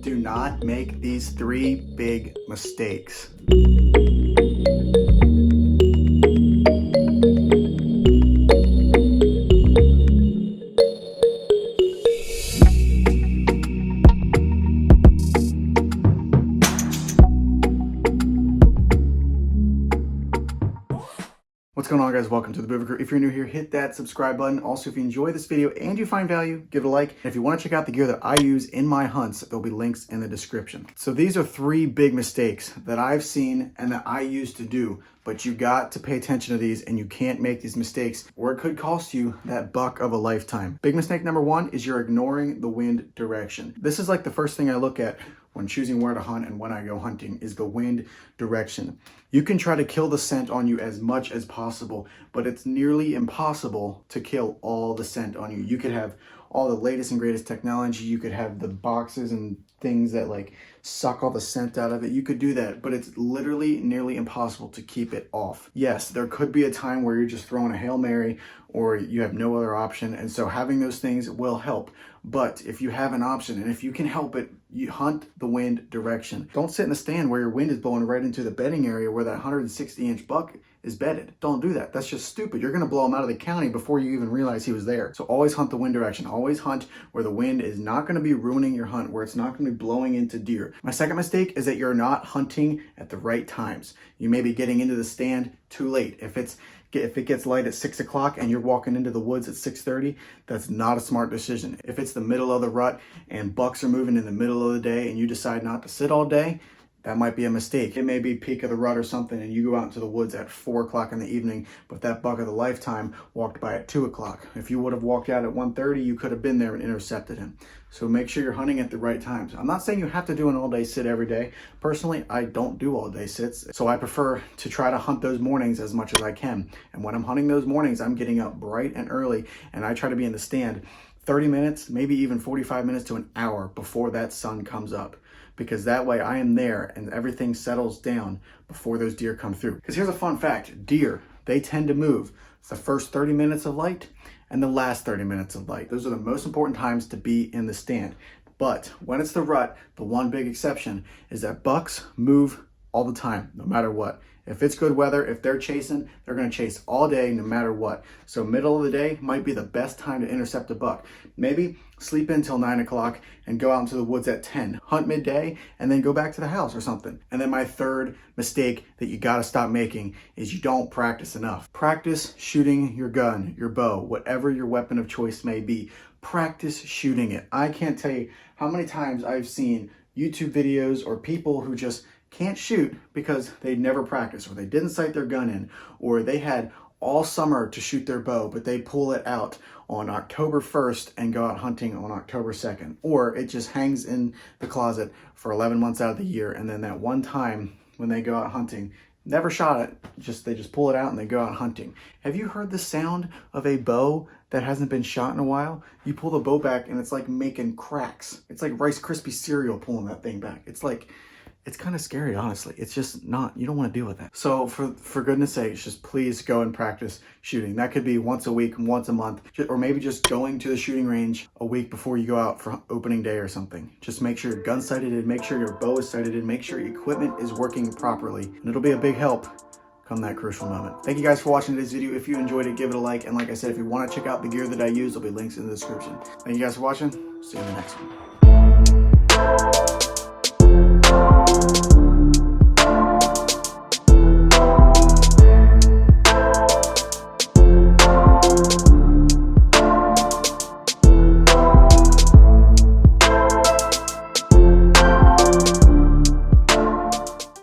Do not make these 3 big mistakes. What's going on, guys? Welcome to the Movie Crew. If you're new here, hit that subscribe button. Also, if you enjoy this video and you find value, give it a like. And if you want to check out the gear that I use in my hunts, there'll be links in the description. So these are 3 big mistakes that I've seen and that I used to do, but you got to pay attention to these and you can't make these mistakes or it could cost you that buck of a lifetime. Big mistake number 1 is you're ignoring the wind direction. This is like the first thing I look at when choosing where to hunt and when I go hunting is the wind direction. You can try to kill the scent on you as much as possible, but it's nearly impossible to kill all the scent on you. You could have all the latest and greatest technology. You could have the boxes and things that like suck all the scent out of it. You could do that, but it's literally nearly impossible to keep it off. Yes, there could be a time where you're just throwing a Hail Mary or you have no other option. And so having those things will help. But if you have an option and if you can help it, you hunt the wind direction. Don't sit in the stand where your wind is blowing right into the bedding area where that 160-inch buck is bedded. Don't do that. That's just stupid. You're gonna blow him out of the county before you even realize he was there. So always hunt the wind direction. Always hunt where the wind is not gonna be ruining your hunt, where it's not gonna be blowing into deer. My second mistake is that you're not hunting at the right times. You may be getting into the stand too late. If it gets light at 6 o'clock and you're walking into the woods at 6:30, that's not a smart decision. If it's the middle of the rut and bucks are moving in the middle of the day and you decide not to sit all day, that might be a mistake. It may be peak of the rut or something and you go out into the woods at 4 o'clock in the evening, but that buck of the lifetime walked by at 2 o'clock. If you would have walked out at 1:30, you could have been there and intercepted him. So make sure you're hunting at the right times. I'm not saying you have to do an all-day sit every day. Personally, I don't do all-day sits, so I prefer to try to hunt those mornings as much as I can. And when I'm hunting those mornings, I'm getting up bright and early, and I try to be in the stand 30 minutes, maybe even 45 minutes to an hour before that sun comes up. Because that way I am there and everything settles down before those deer come through. Because here's a fun fact, deer, they tend to move the first 30 minutes of light and the last 30 minutes of light. Those are the most important times to be in the stand. But when it's the rut, the one big exception is that bucks move all the time, no matter what. If it's good weather, if they're chasing, they're gonna chase all day no matter what. So middle of the day might be the best time to intercept a buck. Maybe sleep in till 9 o'clock and go out into the woods at 10. Hunt midday and then go back to the house or something. And then my third mistake that you gotta stop making is you don't practice enough. Practice shooting your gun, your bow, whatever your weapon of choice may be. Practice shooting it. I can't tell you how many times I've seen YouTube videos or people who just can't shoot because they never practiced or they didn't sight their gun in or they had all summer to shoot their bow but they pull it out on October 1st and go out hunting on October 2nd, or it just hangs in the closet for 11 months out of the year, and then that one time when they go out hunting, never shot it, they just pull it out and they go out hunting. Have you heard the sound of a bow that hasn't been shot in a while? You pull the bow back and it's like making cracks. It's like Rice Krispie cereal pulling that thing back. It's kind of scary, honestly. It's just not, you don't want to deal with that. So for goodness sakes, just please go and practice shooting. That could be once a week, once a month, or maybe just going to the shooting range a week before you go out for opening day or something. Just make sure your gun's sighted in, make sure your bow is sighted in, make sure your equipment is working properly, and it'll be a big help come that crucial moment. Thank you guys for watching today's video. If you enjoyed it, give it a like. And like I said, if you want to check out the gear that I use, there'll be links in the description. Thank you guys for watching. See you in the next one.